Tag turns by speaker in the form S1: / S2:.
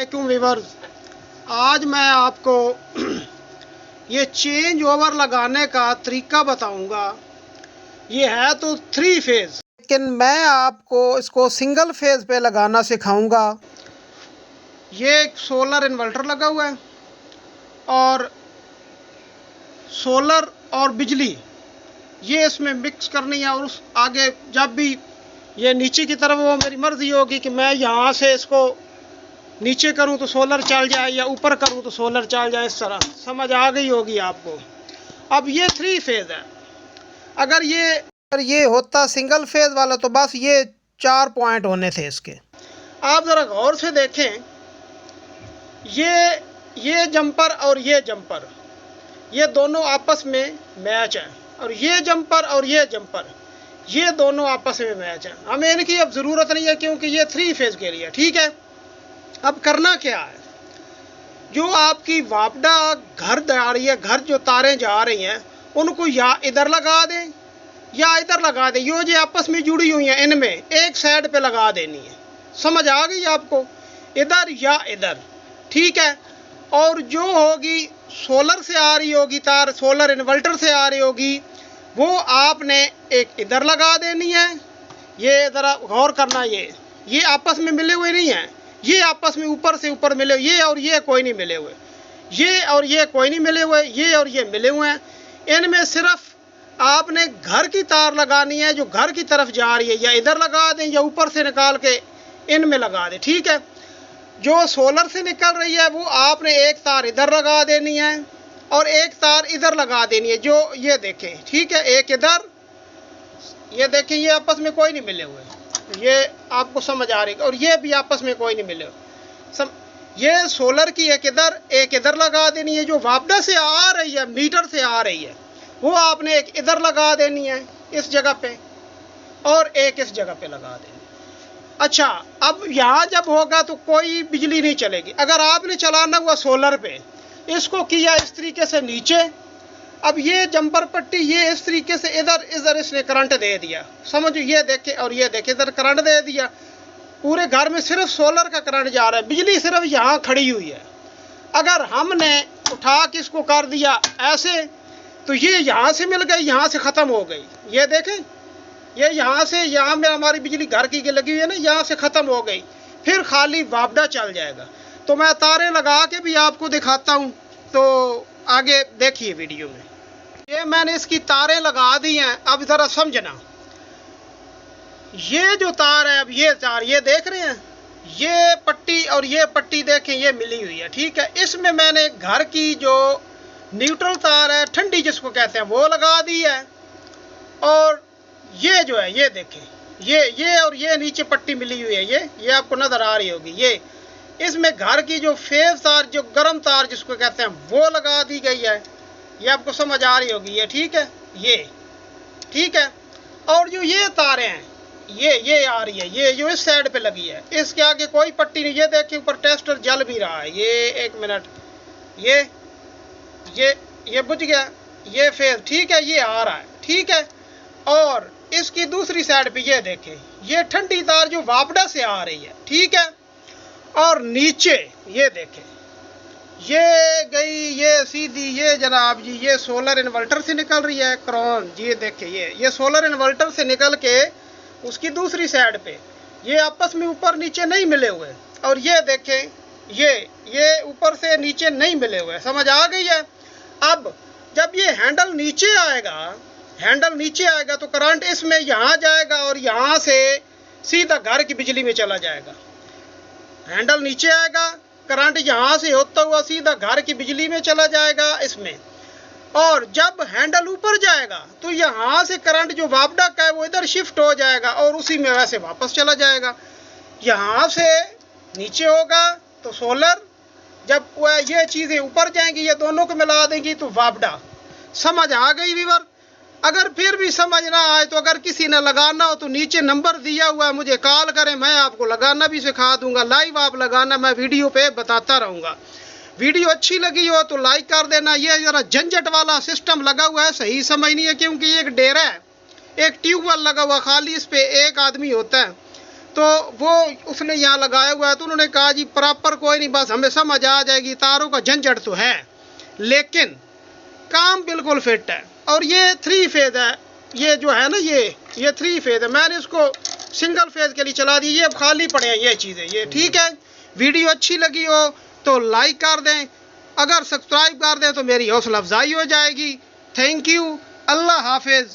S1: वालेकुम व्यूअर्स, आज मैं आपको ये चेंज ओवर लगाने का तरीका बताऊंगा। ये है तो 3 फेज, लेकिन मैं आपको इसको सिंगल फेज पे लगाना सिखाऊंगा। ये एक सोलर इन्वर्टर लगा हुआ है और सोलर और बिजली ये इसमें मिक्स करनी है। और उस आगे जब भी ये नीचे की तरफ, वो मेरी मर्जी होगी कि मैं यहाँ से इसको नीचे करूं तो सोलर चल जाए या ऊपर करूं तो सोलर चल जाए। इस तरह समझ आ गई होगी आपको। अब ये 3 फेज है। अगर ये होता सिंगल फेज वाला तो बस ये 4 पॉइंट होने थे इसके। आप ज़रा गौर से देखें, ये जंपर और ये जंपर ये दोनों आपस में मैच है, और ये जंपर और ये जंपर ये दोनों आपस में मैच है। हमें इनकी अब ज़रूरत नहीं है क्योंकि ये 3 फेज के लिए ठीक है। अब करना क्या है, जो आपकी वापडा घर जा रही है, घर जो तारें जा रही हैं उनको या इधर लगा दें या इधर लगा दें। यो जो आपस में जुड़ी हुई हैं इनमें एक साइड पे लगा देनी है। समझ आ गई आपको, इधर या इधर ठीक है। और जो होगी सोलर से आ रही होगी तार, सोलर इन्वर्टर से आ रही होगी, वो आपने एक इधर लगा देनी है। ये ज़रा गौर करना, ये आपस में मिले हुए नहीं हैं, ये आपस में ऊपर से ऊपर मिले, ये और ये कोई नहीं मिले हुए, ये और ये कोई नहीं मिले हुए, ये और ये मिले हुए हैं। इनमें सिर्फ आपने घर की तार लगानी है जो घर की तरफ जा रही है, या इधर लगा दें या ऊपर से निकाल के इनमें लगा दें ठीक है। जो सोलर से निकल रही है वो आपने एक तार इधर लगा देनी है और एक तार इधर लगा देनी है। जो ये देखें ठीक है, एक इधर, ये देखें ये आपस में कोई नहीं मिले हुए, ये आपको समझ आ रही है। और ये भी आपस में कोई नहीं मिले ये सोलर की एक इधर लगा देनी है। जो वापडा से आ रही है, मीटर से आ रही है, वो आपने एक इधर लगा देनी है इस जगह पे, और एक इस जगह पे लगा देनी। अच्छा, अब यहाँ जब होगा तो कोई बिजली नहीं चलेगी। अगर आपने चलाना हुआ सोलर पे, इसको किया इस तरीके से नीचे, अब ये जंपर पट्टी ये इस तरीके से इधर इसने करंट दे दिया। समझो, ये देखे और ये देखे, इधर करंट दे दिया। पूरे घर में सिर्फ सोलर का करंट जा रहा है, बिजली सिर्फ यहाँ खड़ी हुई है। अगर हमने उठा के इसको कर दिया ऐसे तो ये यहाँ से मिल गई, यहाँ से ख़त्म हो गई। ये देखें, ये यहाँ से यहाँ में हमारी बिजली घर की लगी हुई है ना, यहाँ से ख़त्म हो गई। फिर खाली वापडा चल जाएगा। तो मैं तारें लगा के भी आपको दिखाता हूँ, तो आगे देखिए वीडियो में। ये मैंने इसकी तारें लगा दी हैं। अब ज़रा समझना, ये जो तार है, अब ये तार ये देख रहे हैं, ये पट्टी और ये पट्टी देखें ये मिली हुई है ठीक है। इसमें मैंने घर की जो न्यूट्रल तार है, ठंडी जिसको कहते हैं, वो लगा दी है। और ये जो है ये देखें, ये और ये नीचे पट्टी मिली हुई है, ये आपको नज़र आ रही होगी। ये इसमें घर की जो फेज तार, जो गर्म तार जिसको कहते हैं, वो लगा दी गई है। ये आपको समझ आ रही होगी, ये ठीक है, ये ठीक है। और जो ये तारें हैं ये आ रही है, ये जो इस साइड पे लगी है, इसके आगे कोई पट्टी नहीं। ये देखिए ऊपर टेस्टर जल भी रहा है। ये एक मिनट, ये बुझ गया, ये फेज ठीक है, ये आ रहा है ठीक है। और इसकी दूसरी साइड पे ये देखें, ये ठंडी तार जो वापडा से आ रही है ठीक है। और नीचे ये देखें, ये गई ये सीधी, ये जनाब जी ये सोलर इन्वर्टर से निकल रही है क्रॉन। ये देखें, ये सोलर इन्वर्टर से निकल के उसकी दूसरी साइड पे, ये आपस में ऊपर नीचे नहीं मिले हुए। और ये देखें, ये ऊपर से नीचे नहीं मिले हुए। समझ आ गई है। अब जब ये हैंडल नीचे आएगा तो करंट इसमें यहाँ जाएगा और यहाँ से सीधा घर की बिजली में चला जाएगा। हैंडल नीचे आएगा, करंट यहाँ से होता हुआ सीधा घर की बिजली में चला जाएगा इसमें। और जब हैंडल ऊपर जाएगा तो यहाँ से करंट जो वापडा का है वो इधर शिफ्ट हो जाएगा और उसी में वैसे वापस चला जाएगा। यहाँ से नीचे होगा तो सोलर, जब ये चीज़ें ऊपर जाएंगी, ये दोनों को मिला देंगी तो वापडा। समझ आ गई व्यूअर। अगर फिर भी समझ ना आए तो अगर किसी ने लगाना हो तो नीचे नंबर दिया हुआ है, मुझे कॉल करें, मैं आपको लगाना भी सिखा दूंगा। लाइव आप लगाना, मैं वीडियो पे बताता रहूँगा। वीडियो अच्छी लगी हो तो लाइक कर देना। ये ज़रा झंझट वाला सिस्टम लगा हुआ है, सही समझ नहीं है, क्योंकि एक डेरा है, एक ट्यूबवेल लगा हुआ, खाली इस पर एक आदमी होता है। तो वो उसने यहाँ लगाया हुआ है, तो उन्होंने कहा जी प्रॉपर कोई नहीं, बस हमें समझ आ जाएगी, तारों का झंझट तो है लेकिन काम बिल्कुल फिट है। और ये 3 फेज है, ये जो है ना ये 3 फेज है। मैंने इसको सिंगल फेज के लिए चला दी, ये अब खाली पड़े हैं ये चीज़ें, ये ठीक है। वीडियो अच्छी लगी हो तो लाइक कर दें, अगर सब्सक्राइब कर दें तो मेरी हौसला अफजाई हो जाएगी। थैंक यू, अल्लाह हाफिज़।